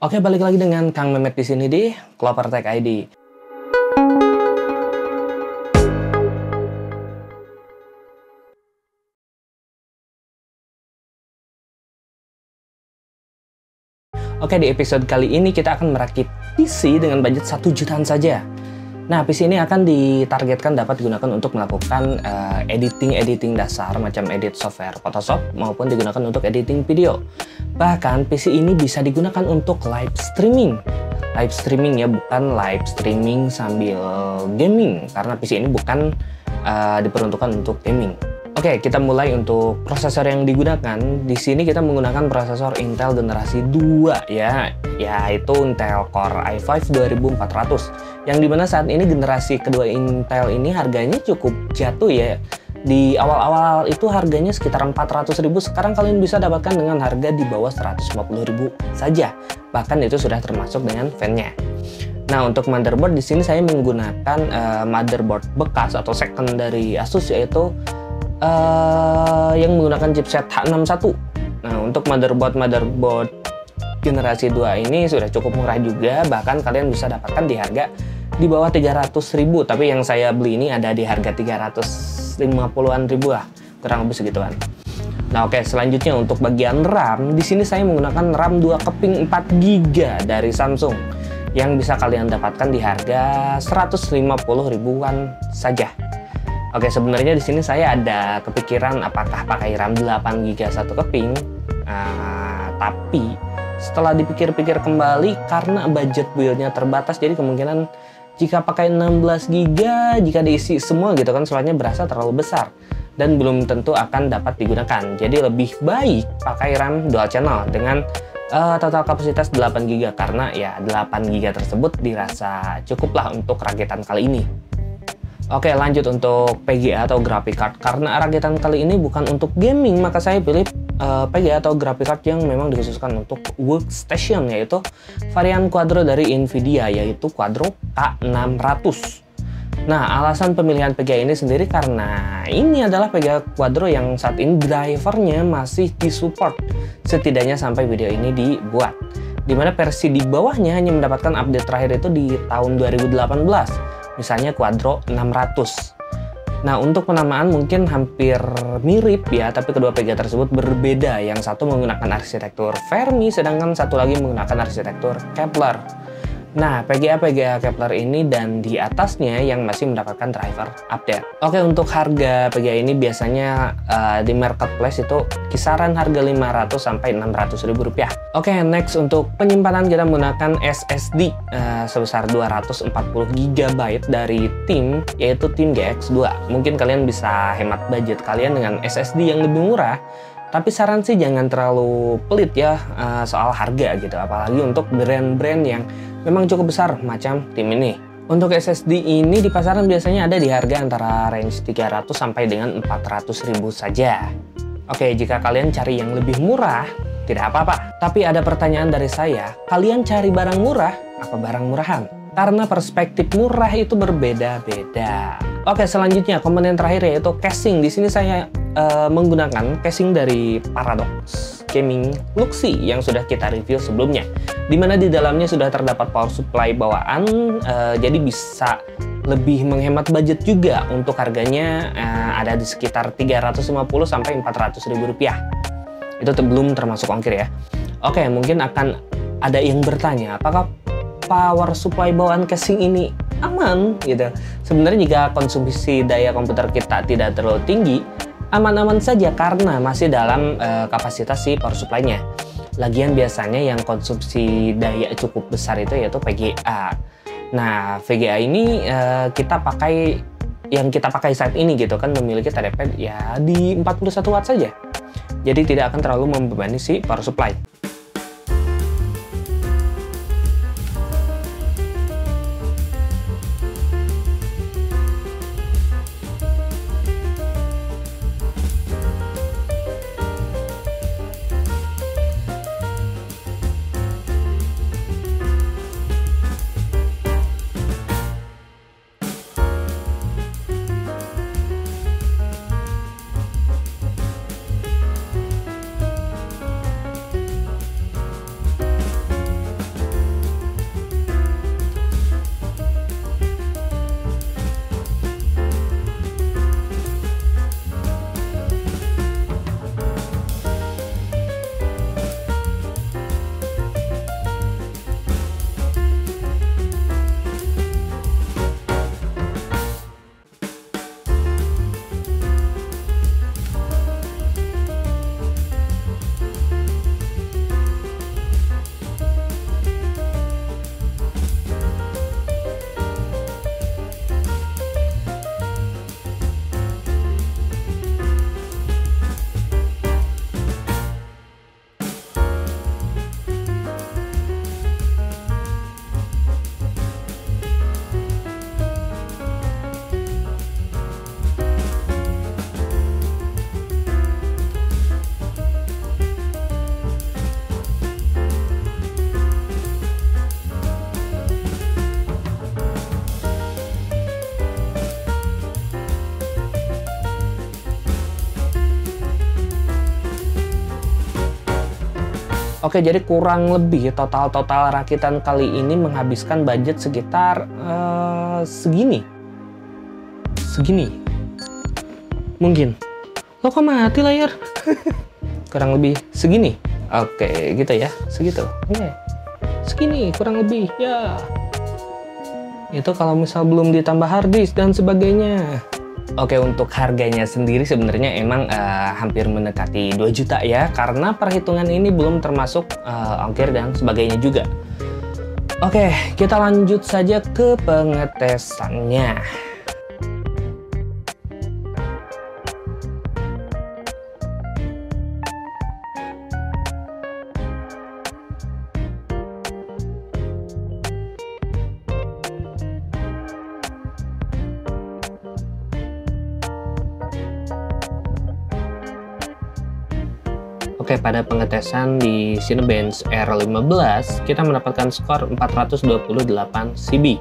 Oke, balik lagi dengan Kang Mehmet di sini di Clovertech ID. Oke, di episode kali ini kita akan merakit PC dengan budget 1 jutaan saja. Nah, PC ini akan ditargetkan dapat digunakan untuk melakukan editing dasar macam edit software Photoshop maupun digunakan untuk editing video. Bahkan PC ini bisa digunakan untuk live streaming. Live streaming ya, bukan live streaming sambil gaming, karena PC ini bukan diperuntukkan untuk gaming. Oke, kita mulai untuk prosesor yang digunakan. Di sini kita menggunakan prosesor Intel generasi 2 ya, yaitu Intel Core i5 2400. Yang dimana saat ini generasi kedua Intel ini harganya cukup jatuh ya. Di awal-awal itu harganya sekitar 400.000, sekarang kalian bisa dapatkan dengan harga di bawah 150.000 saja. Bahkan itu sudah termasuk dengan fan-nya. Nah, untuk motherboard di sini saya menggunakan motherboard bekas atau second dari Asus, yaitu yang menggunakan chipset H61. Nah, untuk motherboard generasi 2 ini sudah cukup murah juga, bahkan kalian bisa dapatkan di harga di bawah 300.000, tapi yang saya beli ini ada di harga 350-an ribu lah, kurang lebih segituan. Nah, oke, selanjutnya untuk bagian RAM, di sini saya menggunakan RAM 2 keping 4 GB dari Samsung yang bisa kalian dapatkan di harga 150 ribuan saja. Oke, sebenarnya di sini saya ada kepikiran apakah pakai RAM 8 GB 1 keping, tapi setelah dipikir-pikir kembali karena budget build-nya terbatas, jadi kemungkinan jika pakai 16 GB, jika diisi semua gitu kan, slotnya berasa terlalu besar dan belum tentu akan dapat digunakan. Jadi lebih baik pakai RAM dual channel dengan total kapasitas 8 GB, karena ya 8 GB tersebut dirasa cukuplah untuk rakitan kali ini. Oke, lanjut untuk PGA atau graphic card. Karena rakitan kali ini bukan untuk gaming, maka saya pilih PGA atau graphic card yang memang dikhususkan untuk workstation, yaitu varian Quadro dari Nvidia, yaitu Quadro K600. Nah, alasan pemilihan PGA ini sendiri karena ini adalah PGA Quadro yang saat ini drivernya masih disupport, setidaknya sampai video ini dibuat. Dimana versi di bawahnya hanya mendapatkan update terakhir itu di tahun 2018. Misalnya Quadro 600. Nah, untuk penamaan mungkin hampir mirip ya, tapi kedua PGA tersebut berbeda. Yang satu menggunakan arsitektur Fermi, sedangkan satu lagi menggunakan arsitektur Kepler. Nah, PGA Kepler ini dan di atasnya yang masih mendapatkan driver update. Oke, untuk harga PGA ini biasanya di marketplace itu kisaran harga 500 sampai 600 ribu rupiah. Oke, next untuk penyimpanan kita menggunakan SSD sebesar 240 GB dari tim, yaitu tim GX2. Mungkin kalian bisa hemat budget kalian dengan SSD yang lebih murah. Tapi saran sih jangan terlalu pelit ya soal harga gitu, apalagi untuk brand-brand yang memang cukup besar macam tim ini. Untuk SSD ini di pasaran biasanya ada di harga antara range 300 sampai dengan 400 ribu saja. Oke, jika kalian cari yang lebih murah, tidak apa-apa. Tapi ada pertanyaan dari saya, kalian cari barang murah apa barang murahan? Karena perspektif murah itu berbeda-beda. Oke, selanjutnya komponen terakhir yaitu casing. Di sini saya menggunakan casing dari Paradox Gaming Luxi yang sudah kita review sebelumnya, dimana di dalamnya sudah terdapat power supply bawaan, jadi bisa lebih menghemat budget juga. Untuk harganya ada di sekitar 350 sampai 400 ribu rupiah. Itu belum termasuk ongkir ya. Oke, mungkin akan ada yang bertanya, apakah power supply bawaan casing ini aman gitu? Sebenarnya jika konsumsi daya komputer kita tidak terlalu tinggi, aman-aman saja karena masih dalam kapasitas si power supply-nya. Lagian biasanya yang konsumsi daya cukup besar itu yaitu VGA. Nah, VGA ini yang kita pakai saat ini gitu kan memiliki TDP ya di 41 watt saja. Jadi tidak akan terlalu membebani si power supply. Oke, jadi kurang lebih total rakitan kali ini menghabiskan budget sekitar segini mungkin. Lo kok mati layar? Kurang lebih segini. Oke, gitu ya, segitu. Oke, segini kurang lebih ya. Itu kalau misal belum ditambah harddisk dan sebagainya. Oke, untuk harganya sendiri sebenarnya emang hampir mendekati 2 juta ya, karena perhitungan ini belum termasuk ongkir dan sebagainya juga. Oke, kita lanjut saja ke pengetesannya. Oke, pada pengetesan di Cinebench R15 kita mendapatkan skor 428 CB.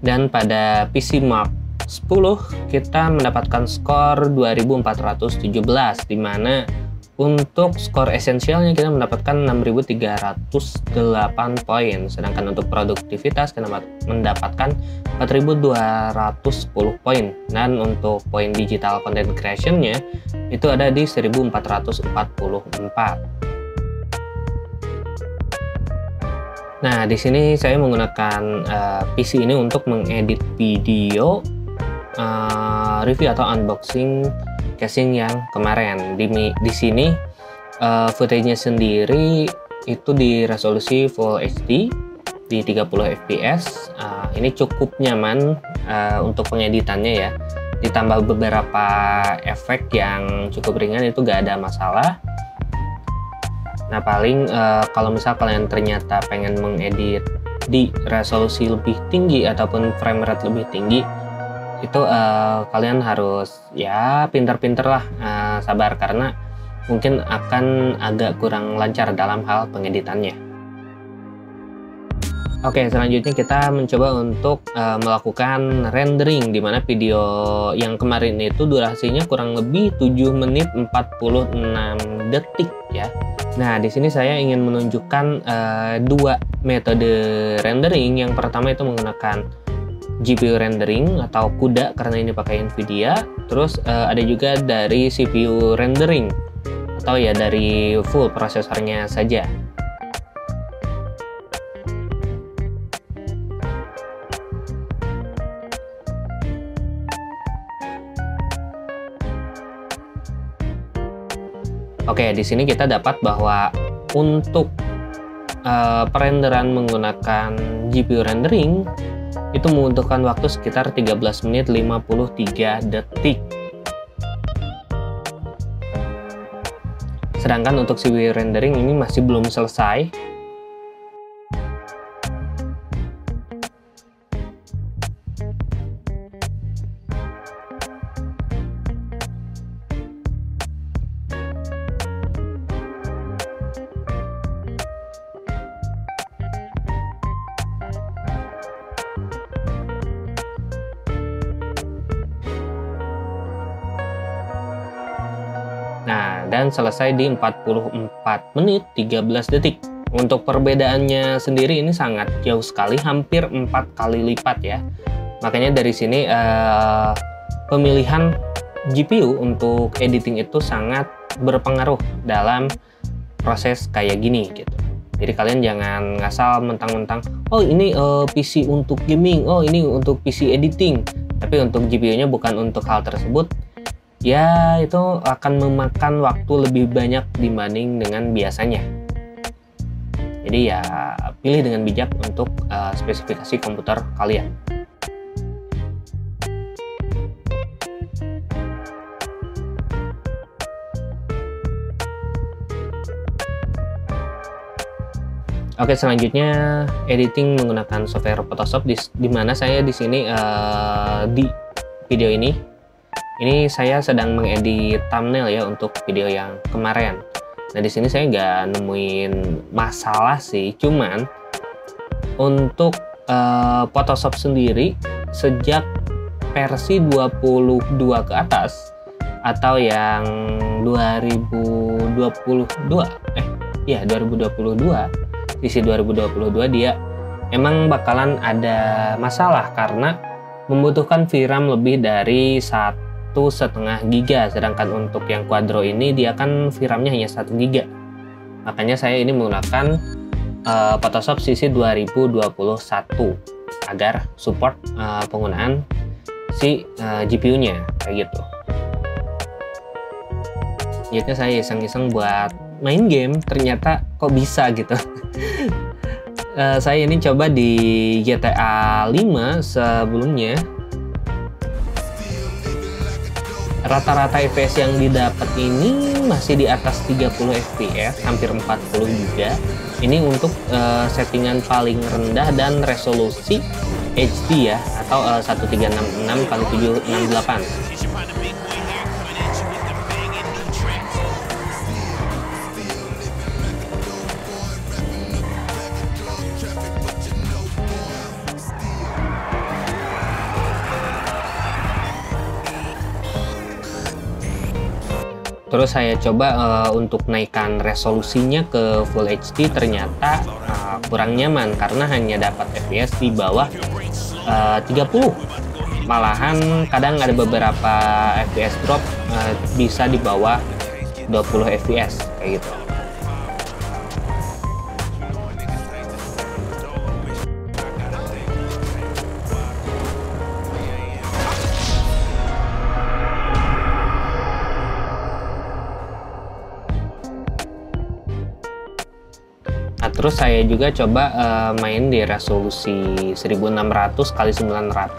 Dan pada PC Mark 10 kita mendapatkan skor 2417, di mana untuk skor esensialnya kita mendapatkan 6308 poin, sedangkan untuk produktivitas kita mendapatkan 4210 poin, dan untuk poin digital content creation-nya itu ada di 1444. Nah, di sini saya menggunakan PC ini untuk mengedit video review atau unboxing casing yang kemarin. Di sini footage-nya sendiri itu di resolusi Full HD di 30 fps. Ini cukup nyaman untuk pengeditannya ya. Ditambah beberapa efek yang cukup ringan, itu gak ada masalah. Nah, paling kalau misal kalian ternyata pengen mengedit di resolusi lebih tinggi ataupun frame rate lebih tinggi, itu kalian harus ya pinter-pinter lah, sabar, karena mungkin akan agak kurang lancar dalam hal pengeditannya. Oke, selanjutnya kita mencoba untuk melakukan rendering, dimana video yang kemarin itu durasinya kurang lebih 7 menit 46 detik ya. Nah, di sini saya ingin menunjukkan dua metode rendering. Yang pertama itu menggunakan GPU rendering atau CUDA karena ini pakai Nvidia. Terus ada juga dari CPU rendering atau ya dari full prosesornya saja. Oke, di sini kita dapat bahwa untuk perenderan menggunakan GPU rendering itu membutuhkan waktu sekitar 13 menit 53 detik. Sedangkan untuk CPU rendering ini masih belum selesai. Nah, dan selesai di 44 menit 13 detik. Untuk perbedaannya sendiri ini sangat jauh sekali, hampir 4 kali lipat ya. Makanya dari sini pemilihan GPU untuk editing itu sangat berpengaruh dalam proses kayak gini gitu. Jadi kalian jangan ngasal mentang-mentang, oh ini PC untuk gaming, oh ini untuk PC editing. Tapi untuk GPU-nya bukan untuk hal tersebut. ya itu akan memakan waktu lebih banyak dibanding dengan biasanya. Jadi ya pilih dengan bijak untuk spesifikasi komputer kalian. Oke, selanjutnya editing menggunakan software Photoshop, di mana saya di sini di video ini saya sedang mengedit thumbnail ya untuk video yang kemarin. Nah, di sini saya nggak nemuin masalah sih, cuman untuk Photoshop sendiri sejak versi 22 ke atas atau yang 2022 sisi 2022 dia emang bakalan ada masalah karena membutuhkan VRAM lebih dari 1,5 GB, sedangkan untuk yang Quadro ini dia kan VRAM-nya hanya 1 GB. Makanya saya ini menggunakan Photoshop sisi 2021 agar support penggunaan si GPU-nya kayak gitu. Jadi saya iseng-iseng buat main game, ternyata kok bisa gitu. Saya ini coba di GTA 5 sebelumnya, rata-rata FPS yang didapat ini masih di atas 30 fps, hampir 40 juga. Ini untuk settingan paling rendah dan resolusi HD ya, atau 1366x768. Terus saya coba untuk naikkan resolusinya ke Full HD, ternyata kurang nyaman karena hanya dapat FPS di bawah 30. Malahan kadang ada beberapa FPS drop bisa di bawah 20 FPS kayak gitu. Terus saya juga coba main di resolusi 1600x900,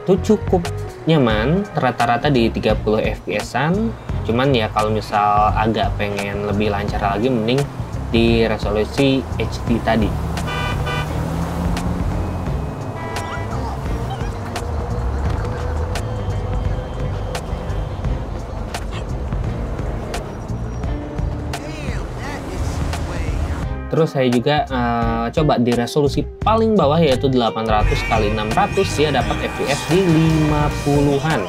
itu cukup nyaman, rata-rata di 30 fps-an. Cuman ya kalau misal agak pengen lebih lancar lagi, mending di resolusi HD tadi. Terus saya juga coba di resolusi paling bawah yaitu 800x600, dia dapat FPS di 50-an.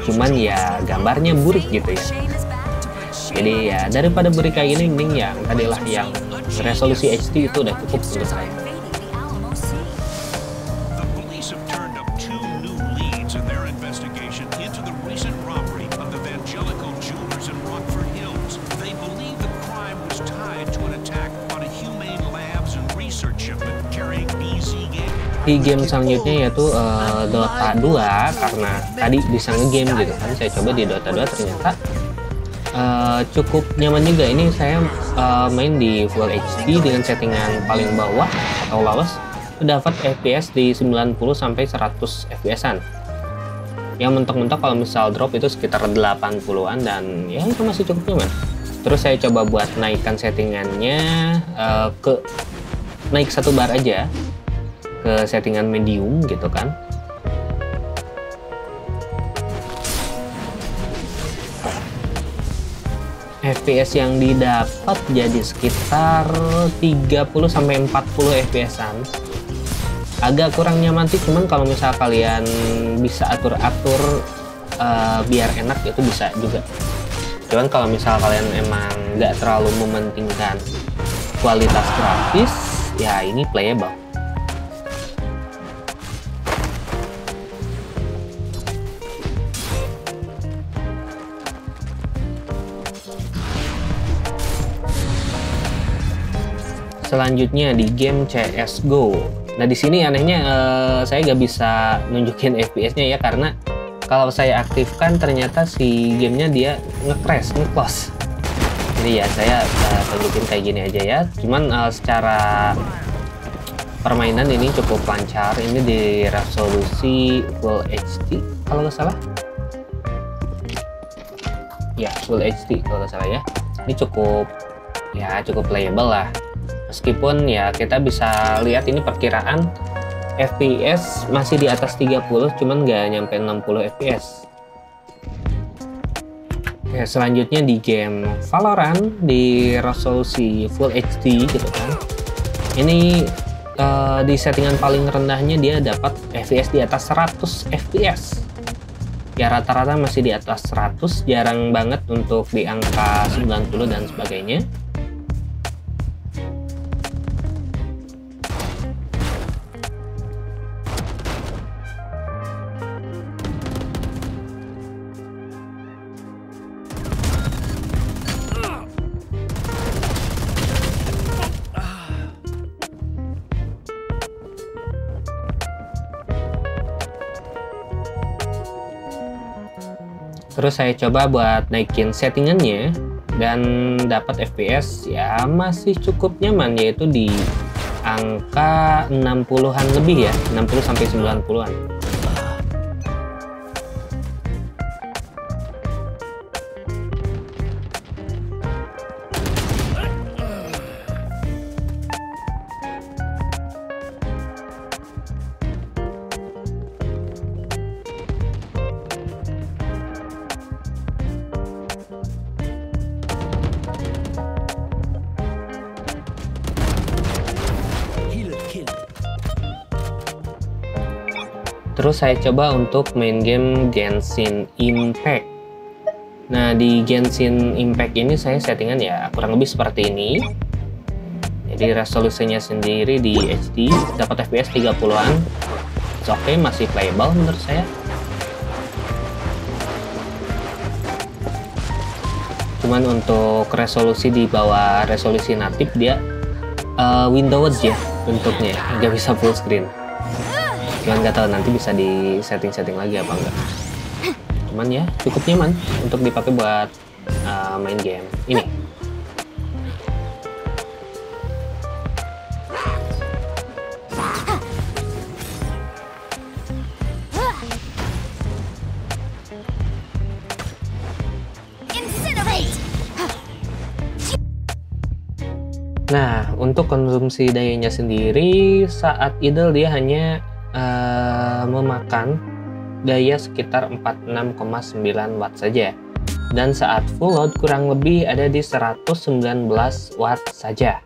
Cuman ya gambarnya burik gitu ya. Jadi ya daripada burik kayak gini, mending yang tadilah yang resolusi HD itu udah cukup untuk saya. Di game selanjutnya yaitu Dota 2, karena tadi bisa ngegame gitu kan, saya coba di Dota 2 ternyata cukup nyaman juga. Ini saya main di Full HD dengan settingan paling bawah atau lowest, dapat FPS di 90 sampai 100 fps-an. Yang mentok-mentok kalau misal drop itu sekitar 80-an, dan ya itu masih cukup nyaman. Terus saya coba buat naikkan settingannya naik 1 bar aja ke settingan medium gitu kan. FPS yang didapat jadi sekitar 30 sampai 40 fps-an. Agak kurang nyaman sih, cuman kalau misal kalian bisa atur-atur biar enak itu bisa juga. Cuman kalau misal kalian emang nggak terlalu mementingkan kualitas grafis, ya ini playable. Selanjutnya di game CS:GO. Nah di sini anehnya saya nggak bisa nunjukin FPS-nya ya, karena kalau saya aktifkan ternyata si gamenya dia nge-close. Jadi ya saya tunjukin kayak gini aja ya. Cuman secara permainan ini cukup lancar. Ini di resolusi Full HD kalau nggak salah. Ya Full HD kalau nggak salah ya. Ini cukup playable lah. Meskipun ya kita bisa lihat ini perkiraan FPS masih di atas 30, cuman nggak nyampe 60 FPS. Oke, selanjutnya di game Valorant di resolusi Full HD gitu kan. Ini di settingan paling rendahnya dia dapat FPS di atas 100 FPS. Ya rata-rata masih di atas 100, jarang banget untuk di angka 90 dan sebagainya. Terus saya coba buat naikin settingannya dan dapat FPS ya masih cukup nyaman, yaitu di angka 60-an lebih ya, 60 sampai 90-an. Terus saya coba untuk main game Genshin Impact. Nah di Genshin Impact ini saya settingan ya kurang lebih seperti ini. Jadi resolusinya sendiri di HD, dapat FPS 30-an. Oke, masih playable menurut saya. Cuman untuk resolusi di bawah resolusi natif dia Windows ya bentuknya, nggak bisa full screen. Cuman nggak tahu nanti bisa di setting lagi apa enggak. Cuman ya cukup nyaman untuk dipakai buat main game ini. Nah untuk konsumsi dayanya sendiri saat idle dia hanya memakan daya sekitar 46,9 watt saja, dan saat full load kurang lebih ada di 119 watt saja.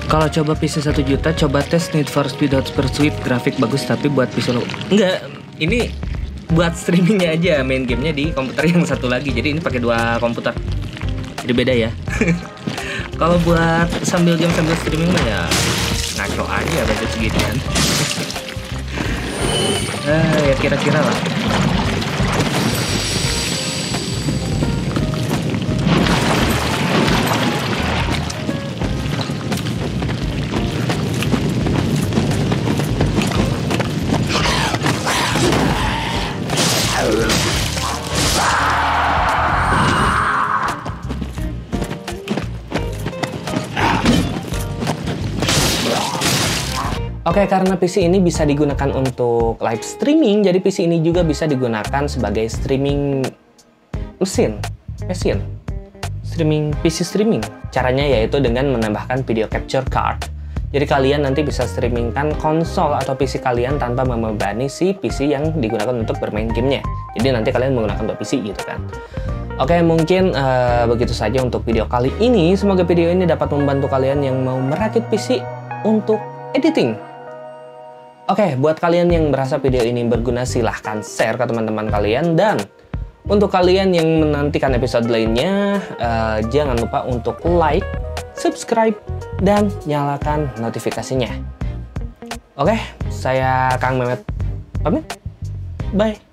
Kalau coba PC 1 juta, coba tes Need for Speed Hot Pursuit, grafik bagus tapi buat PC lo enggak, ini buat streamingnya aja, main gamenya di komputer yang satu lagi, jadi ini pakai 2 komputer, jadi beda ya. Kalau buat sambil game sambil streaming mah ya ngaco aja budget seginian. Ya kira-kira lah. Oke, karena PC ini bisa digunakan untuk live streaming, jadi PC ini juga bisa digunakan sebagai streaming mesin, PC streaming. Caranya yaitu dengan menambahkan video capture card. Jadi kalian nanti bisa streamingkan konsol atau PC kalian tanpa membebani si PC yang digunakan untuk bermain gamenya. Jadi nanti kalian menggunakan dua PC gitu kan. Oke, mungkin begitu saja untuk video kali ini. Semoga video ini dapat membantu kalian yang mau merakit PC untuk editing. Oke, buat kalian yang merasa video ini berguna, silahkan share ke teman-teman kalian. Dan untuk kalian yang menantikan episode lainnya, jangan lupa untuk like, subscribe, dan nyalakan notifikasinya. Oke, saya Kang Mehmet pamit. Bye.